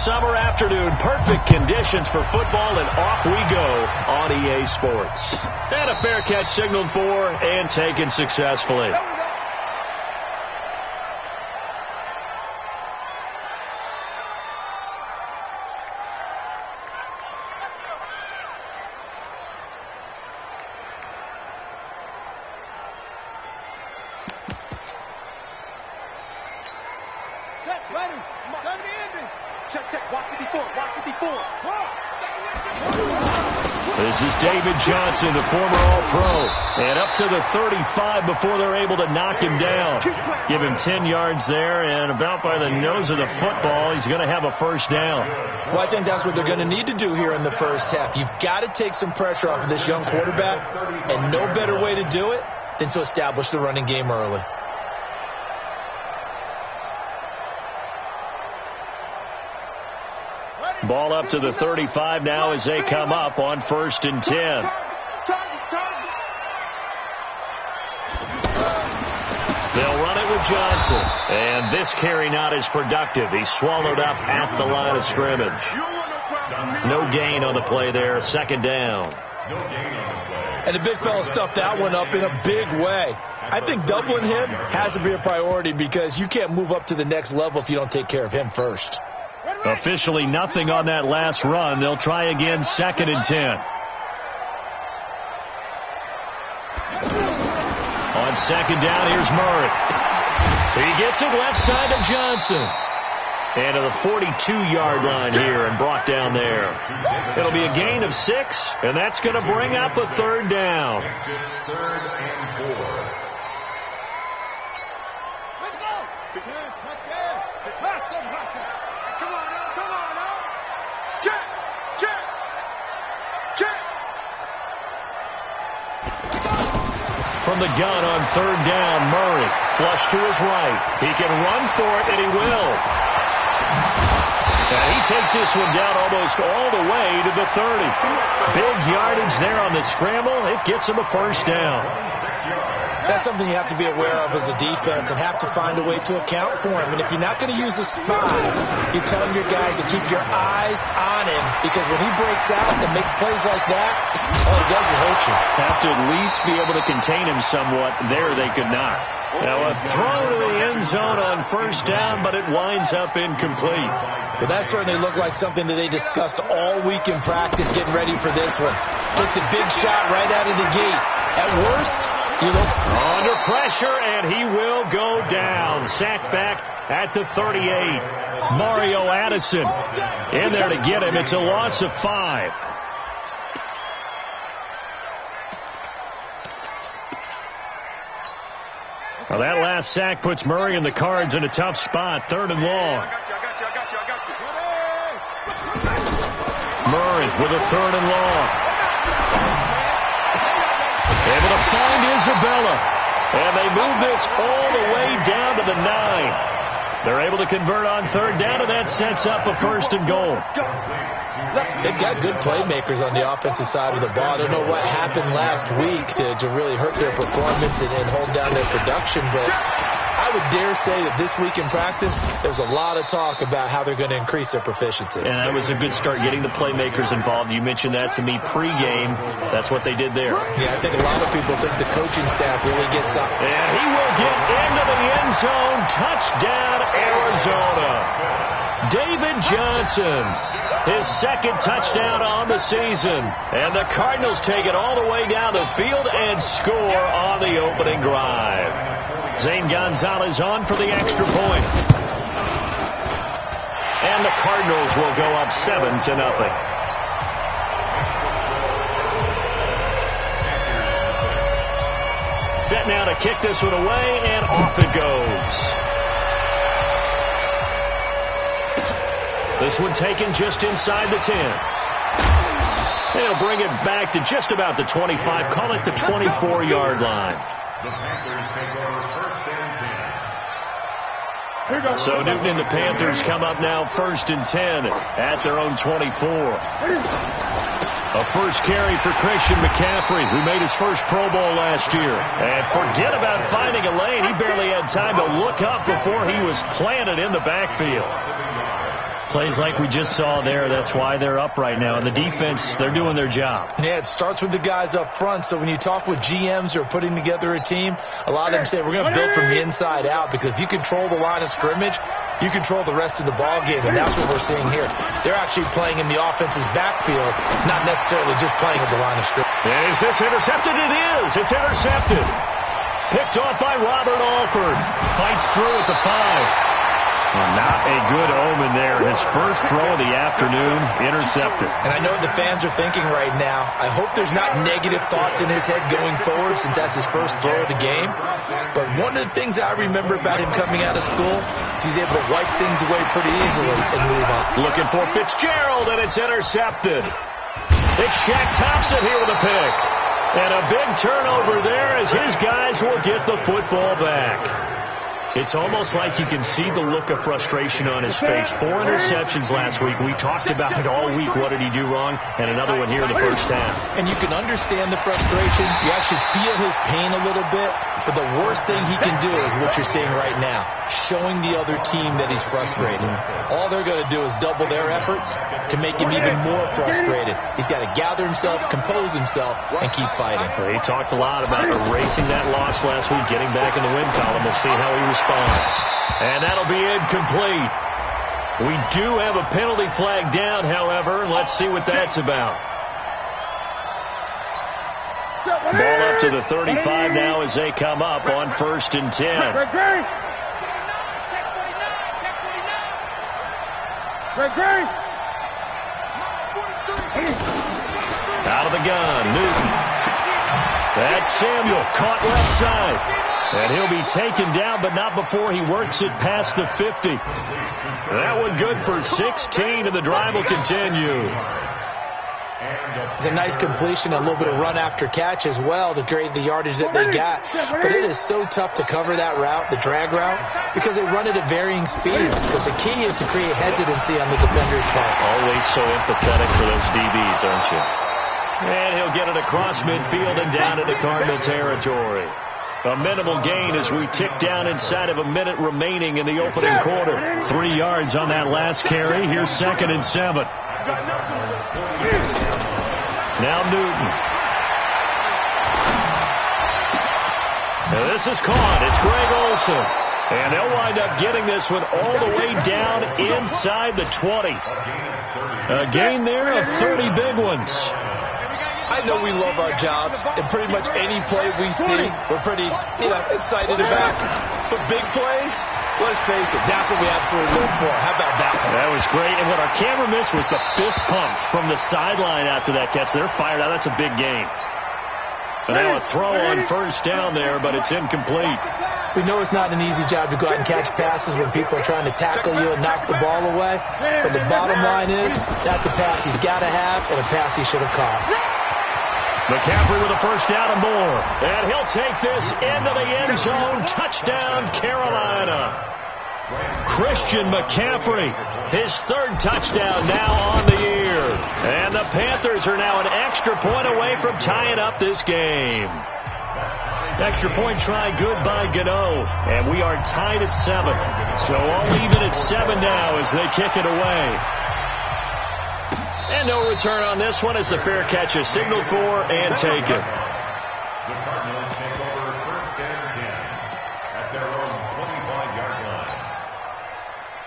summer afternoon. Perfect conditions for football, and off we go on EA Sports. And a fair catch signaled for and taken successfully. This is David Johnson, the former All-Pro, and up to the 35 before they're able to knock him down. Give him 10 yards there, and about by the nose of the football, he's going to have a first down. Well, I think that's what they're going to need to do here in the first half. You've got to take some pressure off of this young quarterback, and no better way to do it than to establish the running game early. Ball up to the 35 now as they come up on 1st and 10. They'll run it with Johnson. And this carry not as productive. He's swallowed up at the line of scrimmage. No gain on the play there. 2nd down. And the big fella stuffed that one up in a big way. I think doubling him has to be a priority because you can't move up to the next level if you don't take care of him first. Officially nothing on that last run. They'll try again, 2nd and 10. On 2nd down, here's Murray. He gets it left side to Johnson. And to the 42-yard line here and brought down there. It'll be a gain of 6, and that's going to bring up a 3rd down. 3rd and 4. Let's go! Let's go! Hustle! Come on now! Check! From the gun on 3rd down, Murray flush to his right. He can run for it, and he will. And he takes this one down almost all the way to the 30. Big yardage there on the scramble. It gets him a first down. That's something you have to be aware of as a defense and have to find a way to account for him. And if you're not going to use a spy, you're telling your guys to keep your eyes on him because when he breaks out and makes plays like that, all he does is hurt you. Have to at least be able to contain him somewhat. There they could not. Now a throw to the end zone on 1st down, but it winds up incomplete. But that certainly looked like something that they discussed all week in practice getting ready for this one. Took the big shot right out of the gate. At worst, you look under pressure, and he will go down. Sacked back at the 38. Mario Addison in there to get him. It's a loss of 5. Well, that last sack puts Murray and the Cards in a tough spot. 3rd and long. Murray with a 3rd and long. Able to find Isabella. And they move this all the way down to the 9. They're able to convert on 3rd down, and that sets up a 1st and goal. They've got good playmakers on the offensive side of the ball. I don't know what happened last week to really hurt their performance and hold down their production, but I would dare say that this week in practice, there's a lot of talk about how they're going to increase their proficiency. And that was a good start getting the playmakers involved. You mentioned that to me pregame. That's what they did there. Yeah, I think a lot of people think the coaching staff really gets up. And he will get into the end zone. Touchdown, Arizona. David Johnson, his 2nd touchdown on the season. And the Cardinals take it all the way down the field and score on the opening drive. Zane Gonzalez on for the extra point. And the Cardinals will go up 7-0. Set now to kick this one away, and off it goes. This one taken just inside the 10. They'll bring it back to just about the 25. Call it the 24-yard line. The Panthers take over 1st and 10. So Newton and the Panthers come up now 1st and 10 at their own 24. A first carry for Christian McCaffrey, who made his first Pro Bowl last year. And forget about finding a lane. He barely had time to look up before he was planted in the backfield. Plays like we just saw there, that's why they're up right now. And the defense, they're doing their job. Yeah, it starts with the guys up front. So when you talk with GMs who are putting together a team, a lot of them say we're going to build from the inside out, because if you control the line of scrimmage, you control the rest of the ball game, and that's what we're seeing here. They're actually playing in the offense's backfield, not necessarily just playing at the line of scrimmage. And is this intercepted? It is. It's intercepted. Picked off by Robert Alford. Fights through at the 5. Not a good omen there. His first throw of the afternoon, intercepted. And I know what the fans are thinking right now. I hope there's not negative thoughts in his head going forward, since that's his first throw of the game. But one of the things I remember about him coming out of school is he's able to wipe things away pretty easily and move on. Looking for Fitzgerald, and it's intercepted. It's Shaq Thompson here with a pick. And a big turnover there as his guys will get the football back. It's almost like you can see the look of frustration on his face. 4 interceptions last week. We talked about it all week. What did he do wrong? And another one here in the first half. And you can understand the frustration. You actually feel his pain a little bit. But the worst thing he can do is what you're seeing right now, showing the other team that he's frustrated. All they're going to do is double their efforts to make him even more frustrated. He's got to gather himself, compose himself, and keep fighting. He talked a lot about erasing that loss last week, getting back in the win column. We'll see how he responds. And that'll be incomplete. We do have a penalty flag down, however. Let's see what that's about. Ball up to the 35 now as they come up on 1st and 10. Out of the gun, Newton. That's Samuel, caught left side. And he'll be taken down, but not before he works it past the 50. That one good for 16, and the drive will continue. It's a nice completion, a little bit of run after catch as well to create the yardage that they got. But it is so tough to cover that route, the drag route, because they run it at varying speeds. Because the key is to create hesitancy on the defender's part. Always so empathetic for those DBs, aren't you? And he'll get it across midfield and down into Cardinal territory. A minimal gain as we tick down inside of a minute remaining in the opening quarter. 3 yards on that last carry. Here's 2nd and 7. Now Newton. Now this is caught. It's Greg Olsen. And they'll wind up getting this one all the way down inside the 20. A gain there of 30 big ones. I know we love our jobs, and pretty much any play we see, we're pretty, excited about. But big plays, let's face it, that's what we absolutely live for. How about that one? That was great, and what our camera missed was the fist pump from the sideline after that catch. They're fired out. That's a big gain. And now a throw on 1st down there, but it's incomplete. We know it's not an easy job to go out and catch passes when people are trying to tackle you and knock the ball away. But the bottom line is, that's a pass he's got to have and a pass he should have caught. McCaffrey with a 1st down and more. And he'll take this into the end zone. Touchdown, Carolina. Christian McCaffrey, his 3rd touchdown now on the year. And the Panthers are now an extra point away from tying up this game. Extra point try good by Gano. And we are tied at 7. So all even at 7 now as they kick it away. And no return on this one as the fair catch is signaled for and taken. The Cardinals take over 1st and 10 at their own 25-yard line.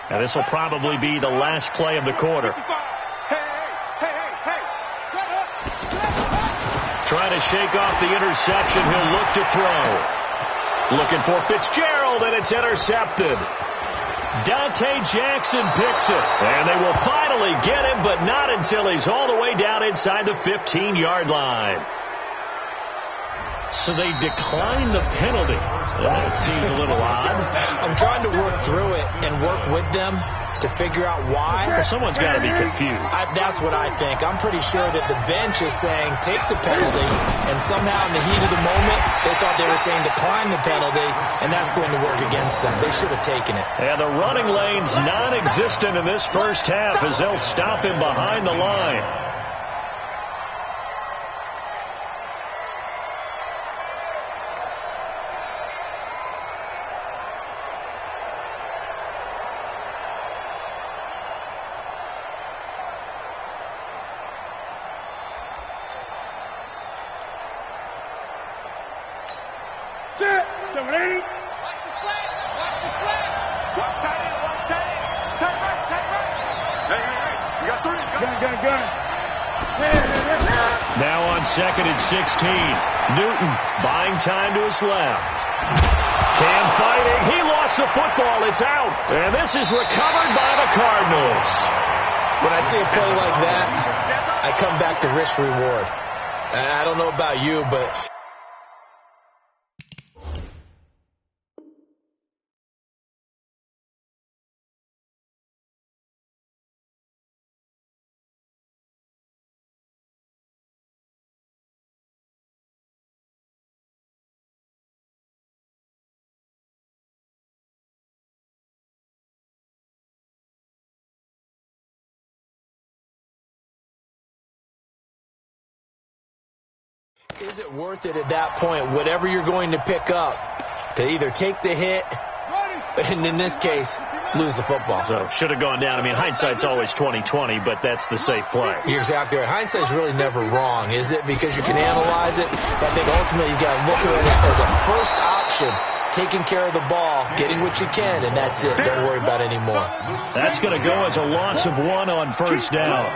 Now this will probably be the last play of the quarter. Trying to shake off the interception. He'll look to throw. Looking for Fitzgerald, and it's intercepted. Dante Jackson picks it, and they will finally get him, but not until he's all the way down inside the 15-yard line. So they decline the penalty. That seems a little odd. I'm trying to work through it and work with them to figure out why. Well, someone's got to be confused. That's what I think. I'm pretty sure that the bench is saying take the penalty, and somehow in the heat of the moment, they thought they were saying decline the penalty, and that's going to work against them. They should have taken it. And the running lane's non-existent in this first half as they'll stop him behind the line. 7, 8. Watch the slant. Watch the slant. Watch tight end. Watch tight end. Tight right. Tight right. Hey. You got 3. Gun. Now on 2nd and 16. Newton buying time to his left. Cam fighting. He lost the football. It's out. And this is recovered by the Cardinals. When I see a play like that, I come back to risk reward. I don't know about you, but is it worth it at that point, whatever you're going to pick up, to either take the hit, and in this case, lose the football? So should have gone down. I mean, hindsight's always 20/20, but that's the safe play. You're exactly right. Hindsight's really never wrong, is it? Because you can analyze it, but I think ultimately you got to look at it as a first option, taking care of the ball, getting what you can, and that's it. Don't worry about it anymore. That's going to go as a loss of 1 on first down.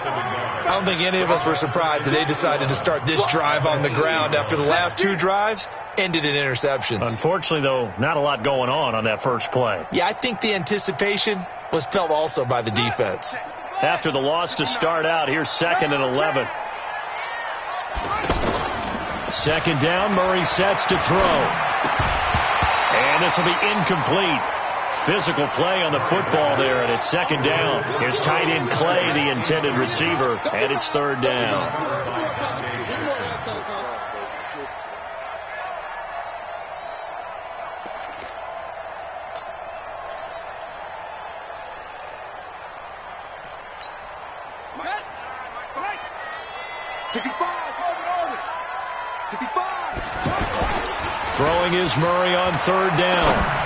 I don't think any of us were surprised that they decided to start this drive on the ground after the last 2 drives ended in interceptions. Unfortunately, though, not a lot going on that first play. Yeah, I think the anticipation was felt also by the defense. After the loss to start out, here's 2nd and 11. 2nd down, Murray sets to throw. And this will be incomplete. Physical play on the football there, and it's 2nd down. Here's tight end Clay, the intended receiver, and it's 3rd down. Throwing is Murray on 3rd down.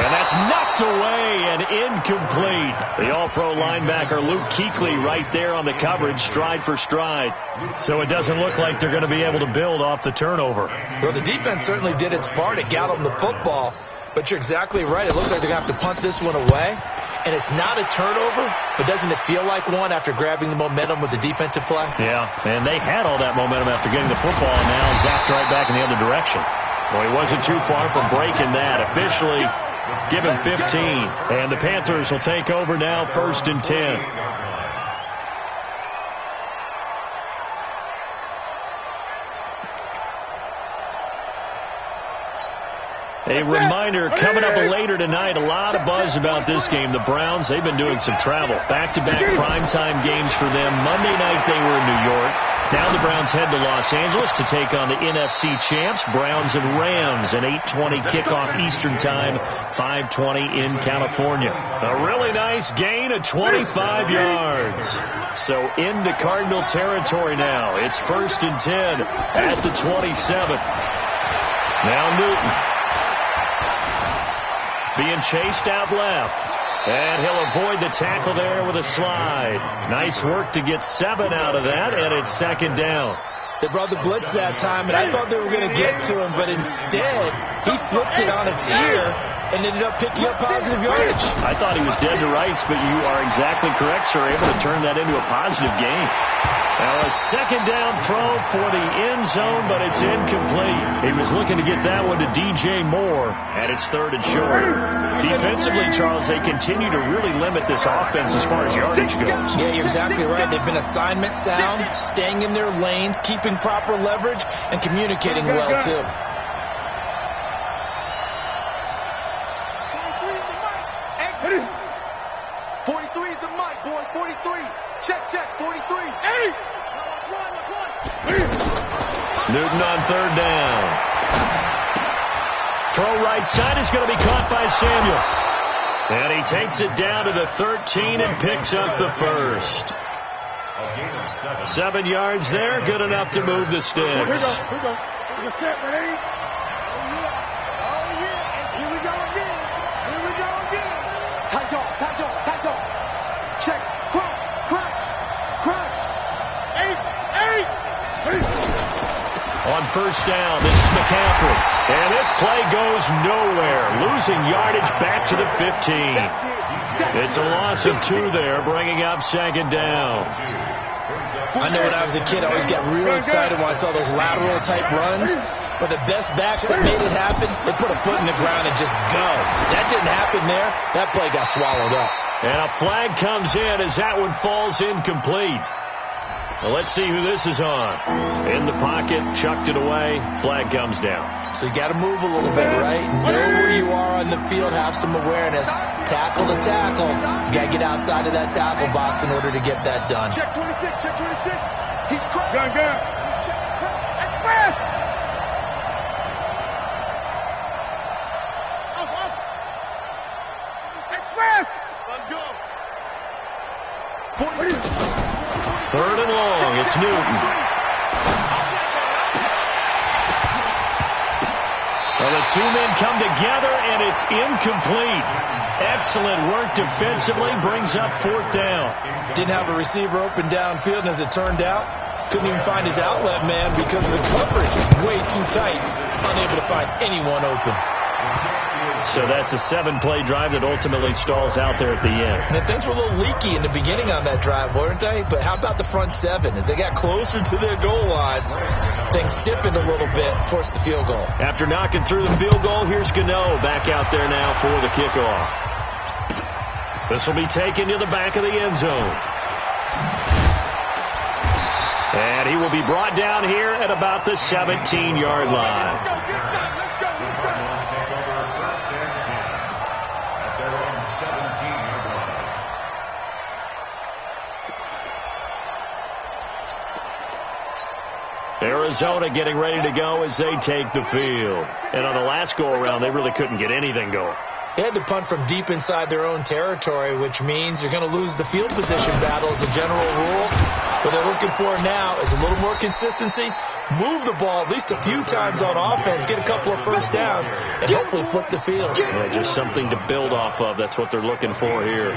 And that's knocked away and incomplete. The all-pro linebacker Luke Kuechly right there on the coverage, stride for stride. So it doesn't look like they're going to be able to build off the turnover. Well, the defense certainly did its part. It got them the football. But you're exactly right. It looks like they're going to have to punt this one away. And it's not a turnover, but doesn't it feel like one after grabbing the momentum with the defensive play? Yeah, and they had all that momentum after getting the football, and now zapped right back in the other direction. Well, he wasn't too far from breaking that. Officially given 15, and the Panthers will take over now, 1st and 10. A reminder, coming up later tonight, a lot of buzz about this game. The Browns, they've been doing some travel. Back-to-back primetime games for them. Monday night they were in New York. Now the Browns head to Los Angeles to take on the NFC champs, Browns and Rams, an 8:20 kickoff Eastern time, 5:20 in California. A really nice gain of 25 yards. So into Cardinal territory now. It's 1st and 10 at the 27. Now Newton being chased out left. And he'll avoid the tackle there with a slide. Nice work to get 7 out of that, and it's 2nd down. They brought the blitz that time, and I thought they were going to get to him, but instead, he flipped it on its ear and ended up picking up positive yardage. I thought he was dead to rights, but you are exactly correct, sir. Able to turn that into a positive gain. Now a 2nd down throw for the end zone, but it's incomplete. He was looking to get that one to DJ Moore, and it's 3rd and short. Defensively, Charles, they continue to really limit this offense as far as yardage goes. Yeah, you're exactly right. They've been assignment sound, staying in their lanes, keeping proper leverage, and communicating well, too. Newton on 3rd down. Throw right side is going to be caught by Samuel. And he takes it down to the 13 and picks up the first. 7 yards there, good enough to move the sticks. Here we go. You're set, ready? Oh, yeah. And here we go again. Tight dog. Check. Crouch. 8. On first down. This is McCaffrey. And this play goes nowhere. Losing yardage back to the 15. It's a loss of 2 there, bringing up second down. I know when I was a kid, I always got real excited when I saw those lateral-type runs. But the best backs that made it happen, they put a foot in the ground and just go. That didn't happen there. That play got swallowed up. And a flag comes in as that one falls incomplete. Well, let's see who this is on. In the pocket, chucked it away, flag comes down. So you got to move a little bit, right? Know where you are on the field, have some awareness. Tackle to tackle. You got to get outside of that tackle box in order to get that done. Check 26, check 26. He's cracked. Gun. Express. Express. Let's go. 3rd and long. It's Newton. Well, the 2 men come together, and it's incomplete. Excellent work defensively. Brings up 4th down. Didn't have a receiver open downfield, and as it turned out, couldn't even find his outlet man because of the coverage. Way too tight. Unable to find anyone open. So that's a 7-play drive that ultimately stalls out there at the end. And things were a little leaky in the beginning on that drive, weren't they? But how about the front 7? As they got closer to their goal line, things stiffened a little bit, forced the field goal. After knocking through the field goal, here's Gano back out there now for the kickoff. This will be taken to the back of the end zone. And he will be brought down here at about the 17-yard line. Arizona getting ready to go as they take the field. And on the last go-around, they really couldn't get anything going. They had to punt from deep inside their own territory, which means you're going to lose the field position battle as a general rule. What they're looking for now is a little more consistency, move the ball at least a few times on offense, get a couple of first downs, and hopefully flip the field. Yeah, just something to build off of. That's what they're looking for here.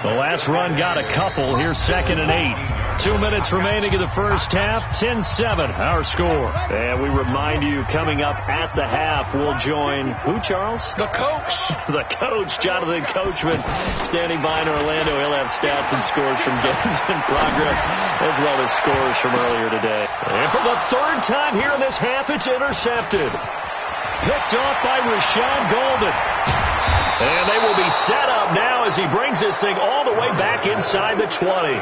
The last run got a couple. Here's 2nd and 8. 2 minutes remaining in the first half. 10-7 our score. And we remind you, coming up at the half, we'll join who, Charles? The coach. The coach, Jonathan Coachman, standing by in Orlando. He'll have stats and scores from games in progress, as well as scores from earlier today. And for the 3rd time here in this half, it's intercepted. Picked off by Rashawn Golden. And they will be set up now as he brings this thing all the way back inside the 20.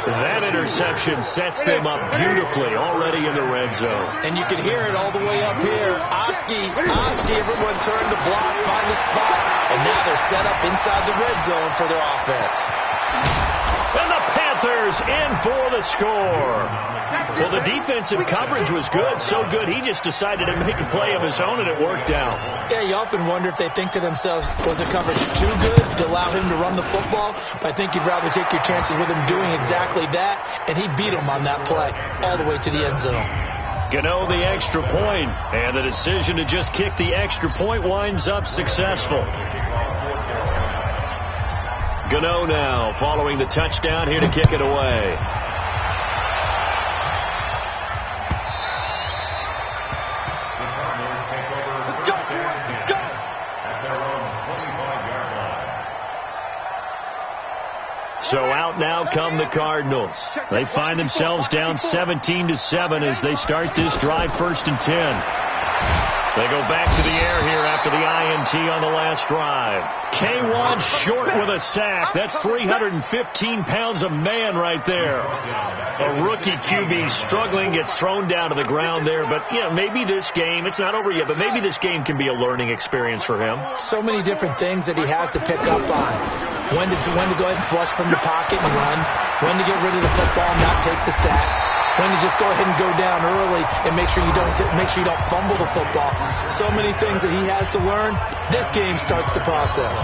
That interception sets them up beautifully already in the red zone. And you can hear it all the way up here. Oski, everyone turned to block, find the spot, and now they're set up inside the red zone for their offense. And the Panthers in for the score. Well, the defensive coverage was good, so good he just decided to make a play of his own, and it worked out. Yeah, you often wonder if they think to themselves, was the coverage too good to allow him to run the football? But I think you'd rather take your chances with him doing exactly that, and he beat him on that play all the way to the end zone. Gano the extra point, and the decision to just kick the extra point winds up successful. Gano now following the touchdown here to kick it away. So out now come the Cardinals. They find themselves down 17-7 as they start this drive 1st and 10. They go back to the air here after the INT on the last drive. K1 short with a sack. That's 315 pounds of man right there. A rookie QB struggling, gets thrown down to the ground there. But, yeah, maybe this game, it's not over yet, but maybe this game can be a learning experience for him. So many different things that he has to pick up on. When to go ahead and flush from the pocket and run. When to get rid of the football and not take the sack. When to just go ahead and go down early and make sure you don't fumble the football. So many things that he has to learn. This game starts the process.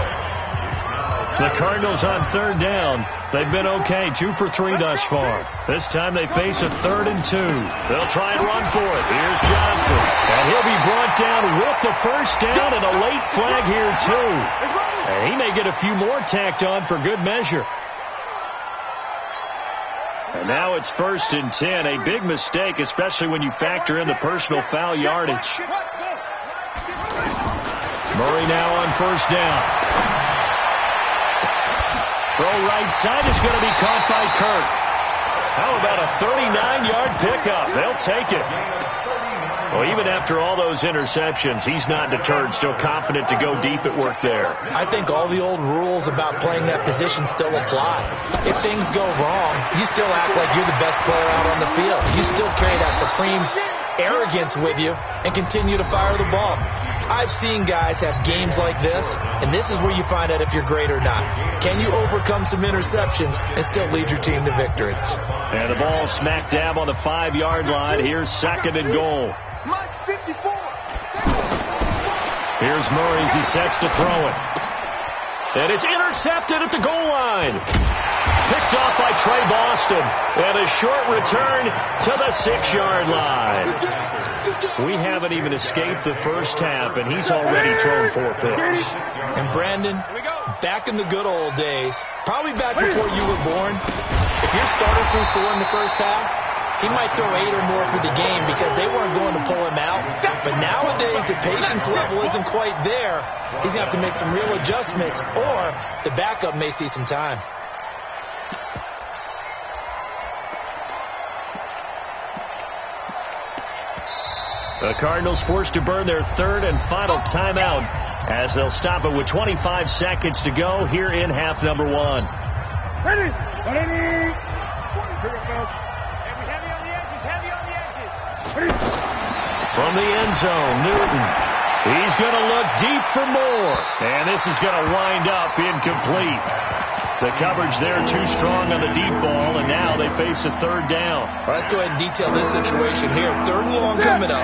The Cardinals on 3rd down. They've been okay, 2 for 3 thus far. This time they face a 3rd and 2. They'll try and run for it. Here's Johnson. And he'll be brought down with the first down and a late flag here too. And he may get a few more tacked on for good measure. And now it's 1st and 10. A big mistake, especially when you factor in the personal foul yardage. Murray now on 1st down. Throw right side is going to be caught by Kirk. How about a 39-yard pickup? They'll take it. Well, even after all those interceptions, he's not deterred, still confident to go deep at work there. I think all the old rules about playing that position still apply. If things go wrong, you still act like you're the best player out on the field. You still carry that supreme arrogance with you and continue to fire the ball. I've seen guys have games like this, and this is where you find out if you're great or not. Can you overcome some interceptions and still lead your team to victory? And the ball smack dab on the 5-yard line. Here's 2nd and goal. Here's Murray as he sets to throw it. And it's intercepted at the goal line. Picked off by Trey Boston. And a short return to the 6-yard line. We haven't even escaped the first half, and he's already thrown 4 picks. And Brandon, back in the good old days, probably back before you were born, if your starter threw 4 in the first half, he might throw 8 or more for the game because they weren't going to pull him out. But nowadays, the patience level isn't quite there. He's going to have to make some real adjustments, or the backup may see some time. The Cardinals forced to burn their 3rd and final timeout as they'll stop it with 25 seconds to go here in half number 1. Ready. From the end zone, Newton. He's going to look deep for more. And this is going to wind up incomplete. The coverage there too strong on the deep ball, and now they face a 3rd down. Well, let's go ahead and detail this situation here. 3rd and long coming up,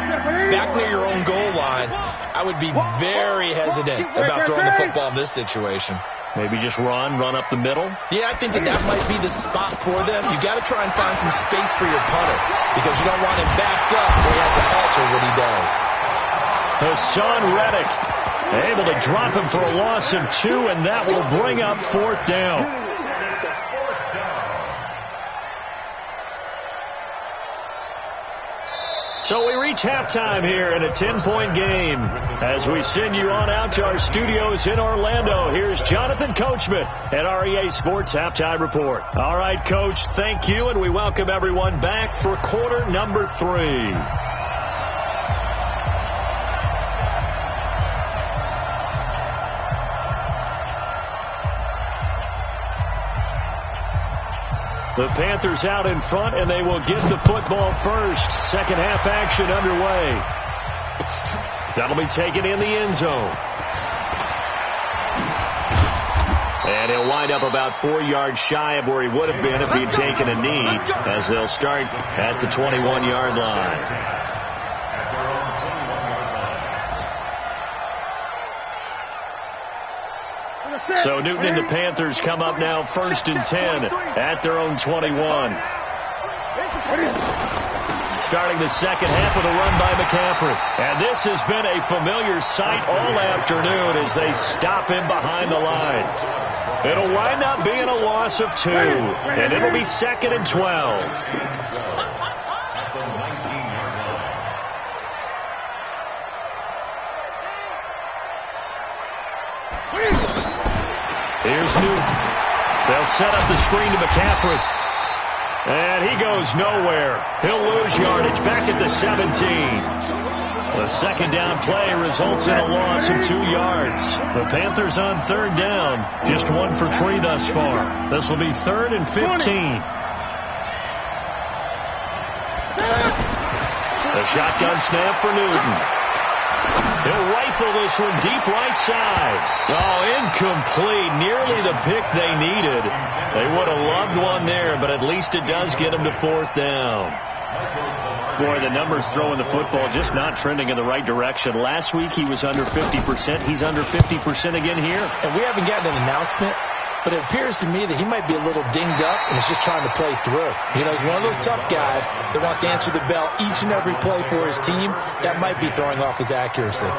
back near your own goal line. I would be very hesitant about throwing the football in this situation. Maybe just run up the middle? Yeah, I think that might be the spot for them. You got to try and find some space for your punter because you don't want him backed up where he has to alter what he does. Hassan Reddick able to drop him for a loss of 2, and that will bring up 4th down. So we reach halftime here in a 10-point game. As we send you on out to our studios in Orlando, here's Jonathan Coachman at REA Sports Halftime Report. All right, Coach, thank you, and we welcome everyone back for quarter number 3. The Panthers out in front, and they will get the football first. Second half action underway. That'll be taken in the end zone. And he'll wind up about 4 yards shy of where he would have been if he'd taken a knee, as they'll start at the 21-yard line. So Newton and the Panthers come up now 1st and 10 at their own 21. Starting the second half with a run by McCaffrey. And this has been a familiar sight all afternoon as they stop him behind the line. It'll wind up being a loss of 2, and it'll be 2nd and 12. Here's Newton. They'll set up the screen to McCaffrey. And he goes nowhere. He'll lose yardage back at the 17. The second down play results in a loss of 2 yards. The Panthers on 3rd down. Just 1 for 3 thus far. This will be 3rd and 15. The shotgun snap for Newton. He'll rifle this one deep right side. Oh, incomplete. Nearly the pick they needed. They would have loved one there, but at least it does get them to 4th down. Boy, the numbers throwing the football just not trending in the right direction. Last week he was under 50%. He's under 50% again here. And we haven't gotten an announcement, but it appears to me that he might be a little dinged up and is just trying to play through. You know, he's one of those tough guys that wants to answer the bell each and every play for his team. That might be throwing off his accuracy.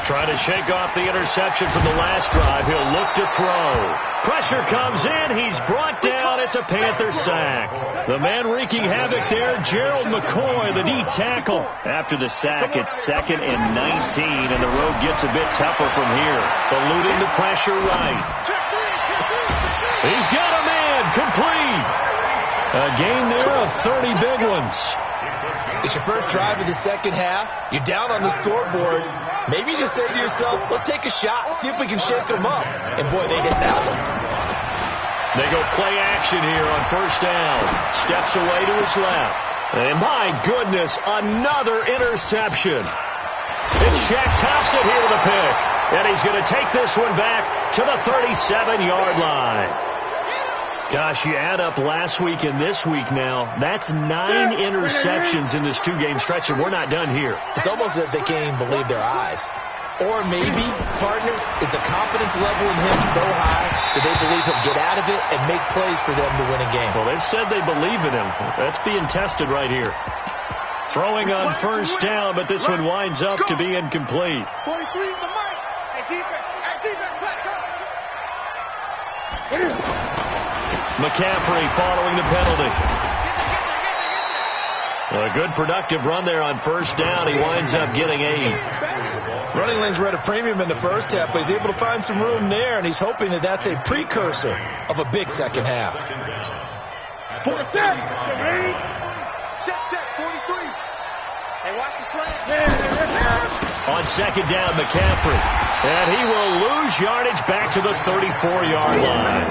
Trying to shake off the interception from the last drive. He'll look to throw. Pressure comes in. He's brought down. It's a Panther sack. The man wreaking havoc there, Gerald McCoy, the D tackle. After the sack, it's 2nd and 19, and the road gets a bit tougher from here. Eluding the pressure right. He's got a man. Complete. A gain there of 30 big ones. It's your first drive of the second half. You're down on the scoreboard. Maybe you just say to yourself, let's take a shot, see if we can shake them up. And, boy, they hit that one. They go play action here on first down. Steps away to his left. And, my goodness, another interception. And Shaq tops it here with a pick. And he's going to take this one back to the 37-yard line. Gosh, you add up last week and this week now, that's 9 interceptions in this 2-game stretch, and we're not done here. It's almost as if they can't even believe their eyes. Or maybe, partner, is the confidence level in him so high that they believe he'll get out of it and make plays for them to win a game. Well, they've said they believe in him. That's being tested right here. Throwing on first down, but this one winds up to be incomplete. 43 in the mic. Hey, defense, let's go. McCaffrey following the penalty. A good productive run there on first down. He winds up getting 8. Running lanes were at a premium in the first half, but he's able to find some room there, and he's hoping that that's a precursor of a big second half. 4 set. Set, 43. Hey, watch the slant. On second down, McCaffrey. And he will lose yardage back to the 34-yard line.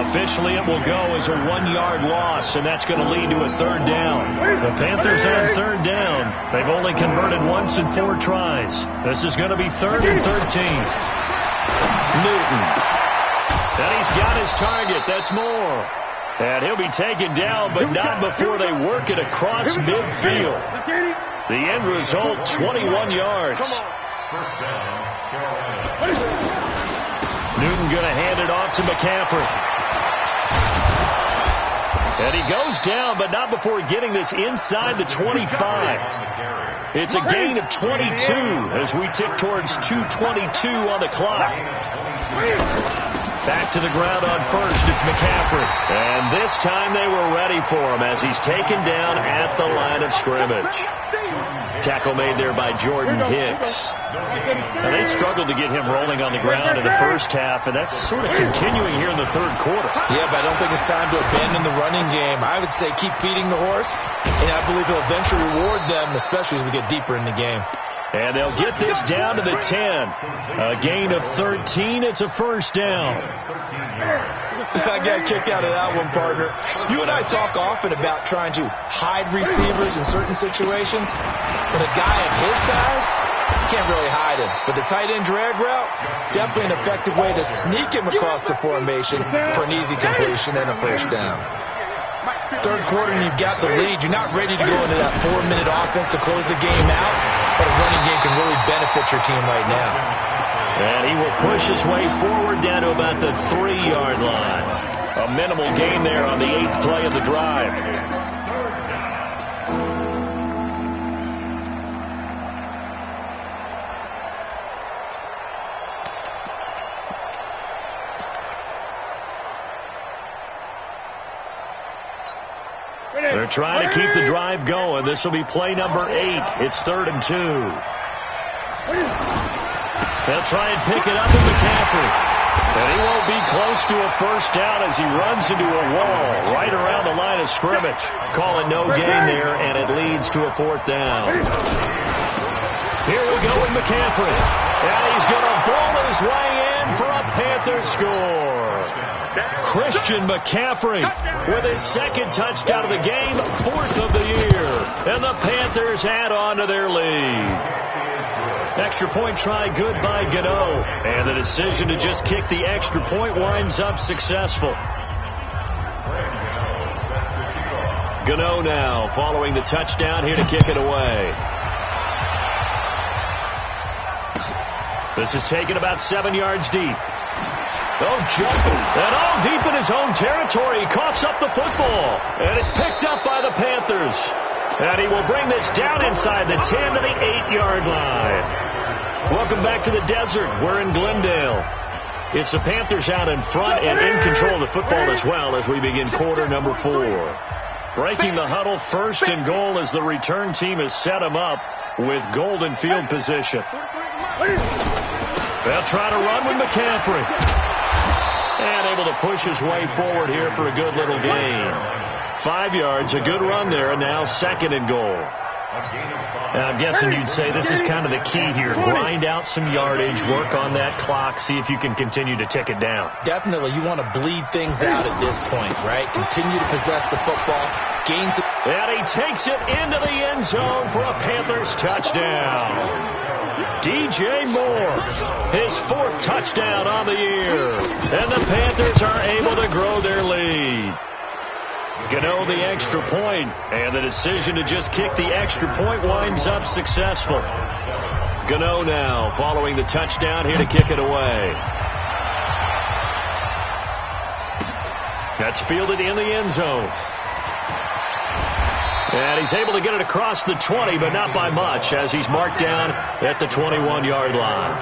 Officially, it will go as a 1-yard loss, and that's going to lead to a 3rd down. The Panthers on 3rd down. They've only converted once in 4 tries. This is going to be 3rd and 13. Newton. And he's got his target. That's more. And he'll be taken down, but not before they work it across midfield. The end result, 21 yards. First down, Carolina. Newton going to hand it off to McCaffrey. And he goes down, but not before getting this inside the 25. It's a gain of 22 as we tick towards 2:22 on the clock. Back to the ground on first, it's McCaffrey. And this time they were ready for him as he's taken down at the line of scrimmage. Tackle made there by Jordan Hicks. Now, they struggled to get him rolling on the ground in the first half, and that's sort of continuing here in the 3rd quarter. Yeah, but I don't think it's time to abandon the running game. I would say keep feeding the horse, and I believe he'll eventually reward them, especially as we get deeper in the game. And they'll get this down to the 10. A gain of 13. It's a first down. I got kicked out of that one, partner. You and I talk often about trying to hide receivers in certain situations. But a guy of his size, you can't really hide him. But the tight end drag route, definitely an effective way to sneak him across the formation for an easy completion and a first down. 3rd quarter and you've got the lead. You're not ready to go into that 4-minute offense to close the game out, but a running game can really benefit your team right now. And he will push his way forward down to about the 3-yard line. A minimal gain there on the 8th play of the drive. They're trying to keep the drive going. This will be play number 8. It's 3rd and 2. They'll try and pick it up with McCaffrey. And he won't be close to a first down as he runs into a wall right around the line of scrimmage. Calling no gain there, and it leads to a 4th down. Here we go with McCaffrey. And he's going to ball his way in for a Panther score. Christian McCaffrey with his 2nd touchdown of the game, 4th of the year. And the Panthers add on to their lead. Extra point try good by Gano. And the decision to just kick the extra point winds up successful. Gano now following the touchdown here to kick it away. This is taken about 7 yards deep. Oh, jumping. And all deep in his own territory. He coughs up the football. And it's picked up by the Panthers. And he will bring this down inside the 10 to the 8-yard line. Welcome Welcome back to the desert. We're in Glendale. It's the Panthers out in front and in control of the football as well as we begin quarter number 4. Breaking the huddle, first and goal as the return team has set them up with golden field position. They'll try to run with McCaffrey. And able to push his way forward here for a good little gain. 5 yards, a good run there, and now second and goal. I'm guessing you'd say this is kind of the key here. Grind out some yardage, work on that clock, see if you can continue to tick it down. Definitely. You want to bleed things out at this point, right? Continue to possess the football. Gains. And he takes it into the end zone for a Panthers touchdown. DJ Moore, his 4th touchdown on the year. And the Panthers are able to grow their lead. Gano the extra point, and the decision to just kick the extra point winds up successful. Gano now following the touchdown here to kick it away. That's fielded in the end zone. And he's able to get it across the 20, but not by much, as he's marked down at the 21-yard line.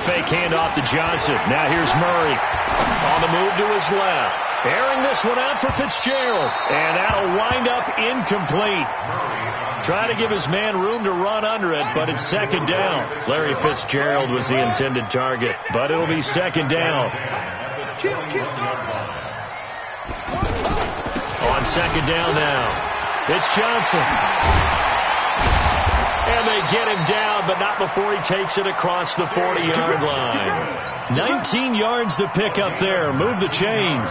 Fake handoff to Johnson. Now here's Murray on the move to his left. Airing this one out for Fitzgerald. And that'll wind up incomplete. Try to give his man room to run under it, but it's second down. Larry Fitzgerald was the intended target, but it'll be second down. On second down now, it's Johnson. And they get him down, but not before he takes it across the 40-yard line. 19 yards to pick up there. Move the chains.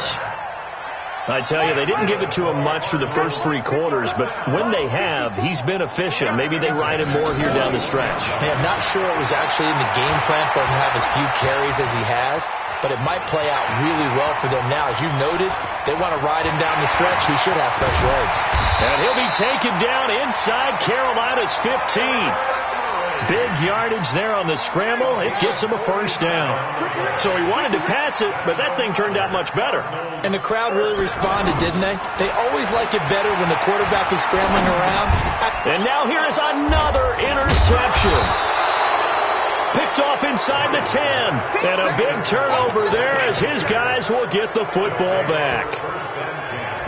I tell you, they didn't give it to him much for the first 3 quarters, but when they have, he's been efficient. Maybe they ride him more here down the stretch. Hey, I'm not sure it was actually in the game plan for him to have as few carries as he has, but it might play out really well for them now. As you noted, they want to ride him down the stretch. He should have fresh legs. And he'll be taken down inside Carolina's 15. Big yardage there on the scramble. It gets him a first down. So he wanted to pass it, but that thing turned out much better. And the crowd really responded, didn't they? They always like it better when the quarterback is scrambling around. And now here is another interception. Picked off inside the 10. And a big turnover there as his guys will get the football back.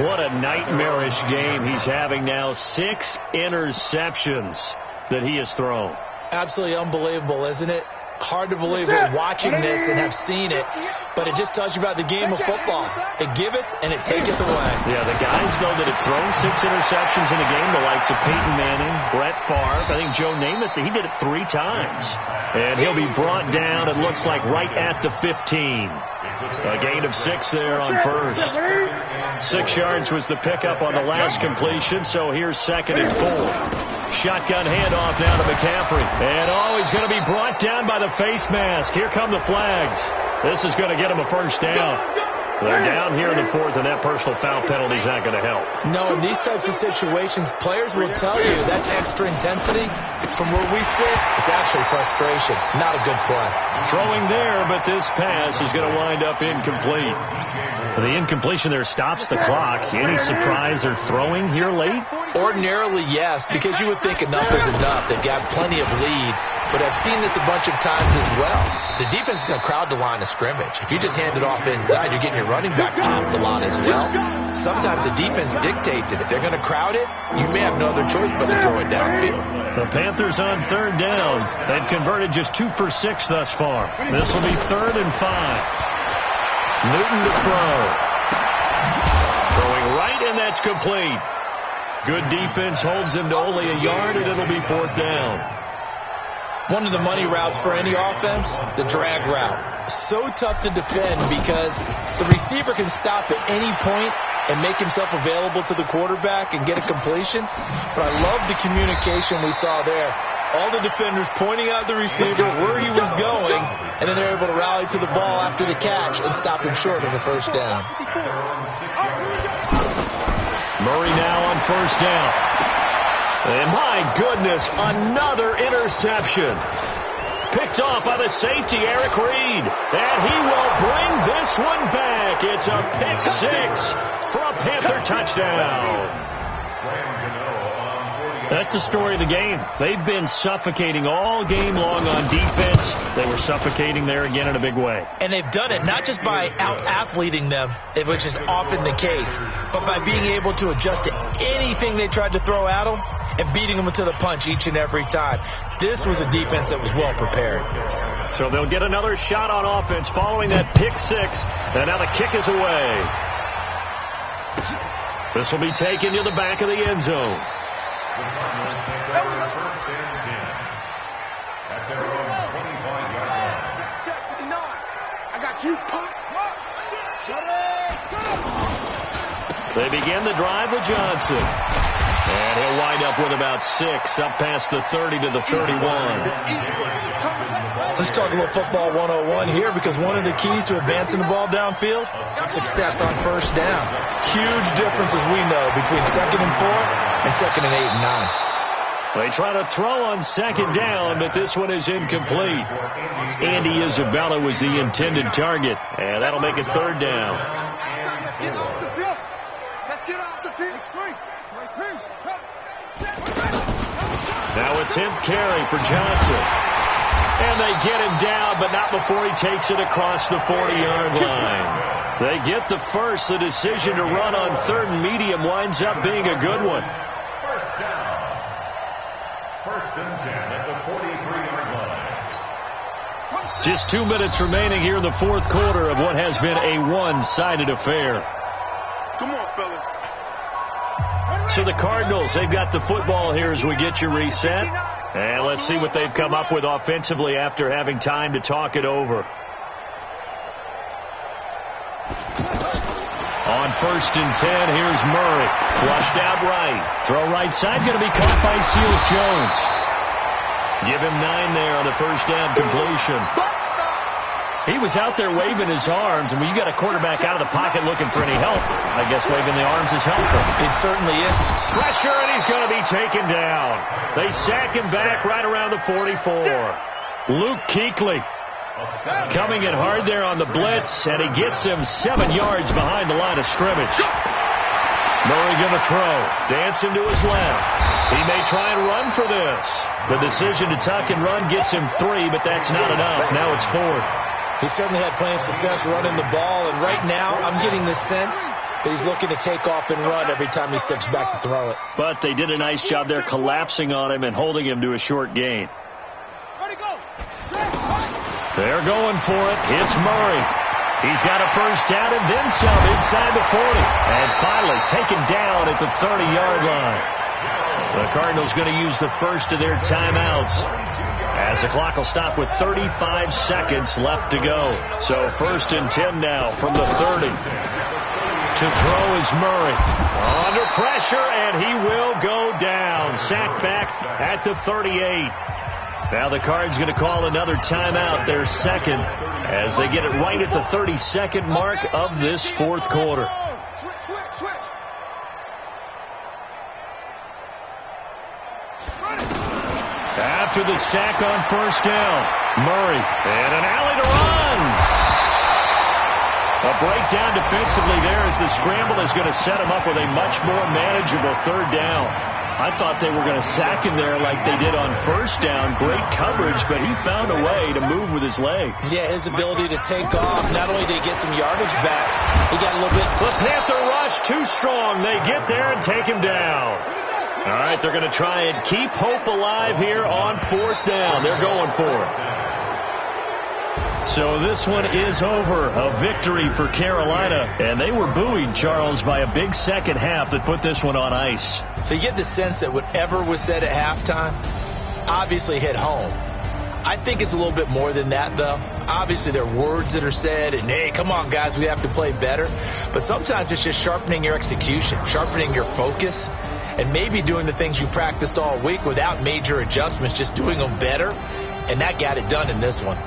What a nightmarish game he's having now. 6 interceptions that he has thrown. Absolutely unbelievable, isn't it? Hard to believe we're watching this and have seen it, but it just tells you about the game of football. It giveth and it taketh away. Yeah, the guys, though, that have thrown 6 interceptions in a game, the likes of Peyton Manning, Brett Favre, I think Joe Namath, he did it 3 times. And he'll be brought down, it looks like, right at the 15. A gain of 6 there on first. 6 yards was the pickup on the last completion, so here's second and 4. Shotgun handoff now to McCaffrey. And he's going to be brought down by the face mask. Here come the flags. This is going to get him a first down. They're down here in the 4th, and that personal foul penalty is not going to help. No, in these types of situations, players will tell you that's extra intensity. From where we sit, it's actually frustration. Not a good play. Throwing there, but this pass is going to wind up incomplete. The incompletion there stops the clock. Any surprise they're throwing here late? Ordinarily, yes, because you would think enough is enough. They've got plenty of lead, but I've seen this a bunch of times as well. The defense is going to crowd the line of scrimmage. If you just hand it off inside, you're getting your running back popped a lot as well. Sometimes the defense dictates it. If they're going to crowd it, you may have no other choice but to throw it downfield. The Panthers on 3rd down. They've converted just 2 for 6 thus far. This will be 3rd and 5. Newton to throw. Throwing right, and that's complete. Good defense holds him to only a yard, and it'll be 4th down. One of the money routes for any offense, the drag route. So tough to defend because the receiver can stop at any point and make himself available to the quarterback and get a completion. But I love the communication we saw there. All the defenders pointing out the receiver where he was going, and then they're able to rally to the ball after the catch and stop him short of a first down. Murray now on first down. And my goodness, another interception. picked off by the safety, Eric Reed. And he will bring this one back. It's a pick six for a Panther touchdown. That's the story of the game. They've been suffocating all game long on defense. They were suffocating there again in a big way. And they've done it not just by out-athleting them, which is often the case, but by being able to adjust to anything they tried to throw at them and beating them to the punch each and every time. This was a defense that was well prepared. So they'll get another shot on offense following that pick six. And now the kick is away. This will be taken to the back of the end zone. The Cardinals take over first and 10 at their own 25-yard line. Check 59. I got you. They begin the drive with Johnson. And he'll wind up with about 6, up past the 30 to the 31. Let's talk a little football 101 here, because one of the keys to advancing the ball downfield, success on first down. Huge differences we know between 2nd and 4 and 2nd and 8 and 9. They try to throw on 2nd down, but this one is incomplete. Andy Isabella was the intended target, and that'll make it 3rd down. Let's get off the field. Let's get off the field. Now a 10th carry for Johnson. And they get him down, but not before he takes it across the 40-yard line. They get the first. The decision to run on 3rd and medium winds up being a good one. First down. 1st and 10 at the 43-yard line. Just 2 minutes remaining here in the 4th quarter of what has been a one-sided affair. Come on, fellas. So the Cardinals, they've got the football here as we get you reset. And let's see what they've come up with offensively after having time to talk it over. On 1st and 10, here's Murray. Flushed out right. Throw right side, going to be caught by Seals-Jones. Give him 9 there on the 1st down completion. He was out there waving his arms, and when you got a quarterback out of the pocket looking for any help, I guess waving the arms is helpful. It certainly is. Pressure, and he's going to be taken down. They sack him back right around the 44. Luke Kuechly coming in hard there on the blitz, and he gets him 7 yards behind the line of scrimmage. Murray going to throw. Dancing to his left. He may try and run for this. The decision to tuck and run gets him 3, but that's not enough. Now it's 4th. He certainly had plenty of success running the ball, and right now I'm getting the sense that he's looking to take off and run every time he steps back to throw it. But they did a nice job there collapsing on him and holding him to a short gain. They're going for it. It's Murray. He's got a 1st down and then some inside the 40. And finally taken down at the 30-yard line. The Cardinals going to use the first of their timeouts, as the clock will stop with 35 seconds left to go. So 1st and 10 now from the 30. To throw is Murray. Under pressure, and he will go down. Sacked back at the 38. Now the Cards going to call another timeout, their 2nd, as they get it right at the 32nd mark of this 4th quarter. After the sack on 1st down, Murray, and an alley to run. A breakdown defensively there as the scramble is going to set him up with a much more manageable 3rd down. I thought they were going to sack him there like they did on 1st down. Great coverage, but he found a way to move with his legs. Yeah, his ability to take off, not only did he get some yardage back, he got a little bit. The Panther rush too strong. They get there and take him down. All right, they're going to try and keep hope alive here on 4th down. They're going for it. So this one is over. A victory for Carolina. And they were buoyed, Charles, by a big second half that put this one on ice. So you get the sense that whatever was said at halftime obviously hit home. I think it's a little bit more than that, though. Obviously, there are words that are said, and, hey, come on, guys, we have to play better. But sometimes it's just sharpening your execution, sharpening your focus, and maybe doing the things you practiced all week without major adjustments, just doing them better. And that got it done in this one.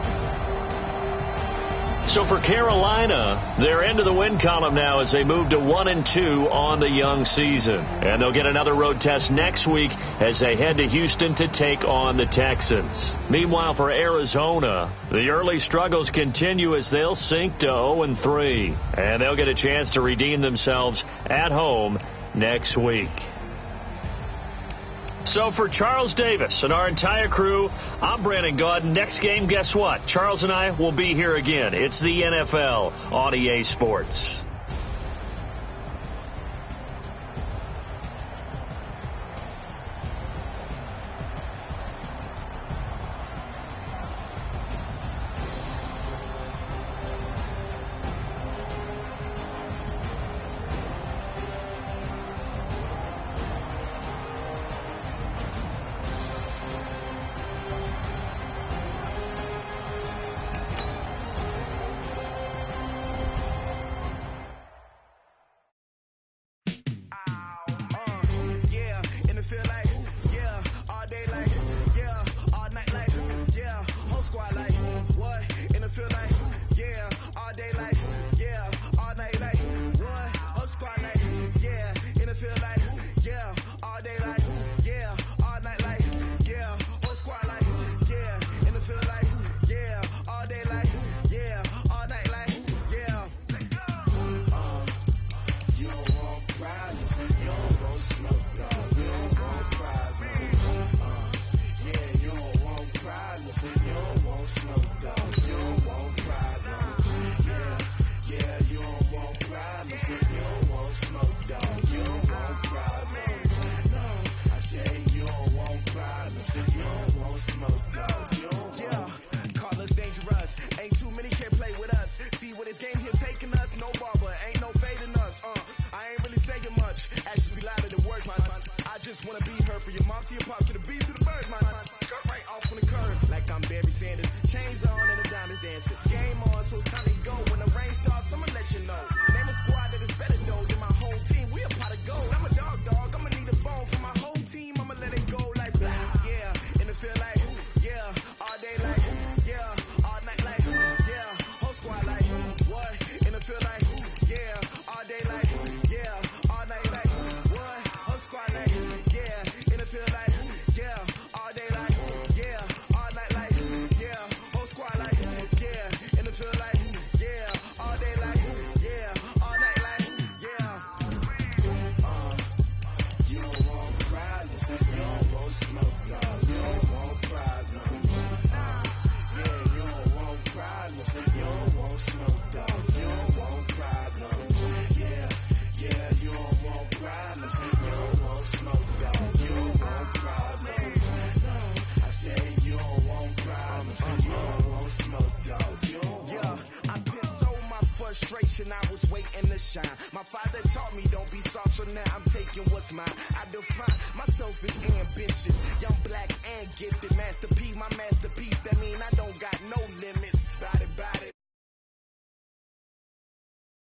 So for Carolina, they're into the win column now as they move to 1-2 on the young season. And they'll get another road test next week as they head to Houston to take on the Texans. Meanwhile, for Arizona, the early struggles continue as they'll sink to 0-3. And they'll get a chance to redeem themselves at home next week. So for Charles Davis and our entire crew, I'm Brandon Gaud. Next game, guess what? Charles and I will be here again. It's the NFL on EA Sports. I was waiting to shine. My father taught me don't be soft, so now I'm taking what's mine. I define myself as ambitious, young, black, and gifted. Master P, my masterpiece that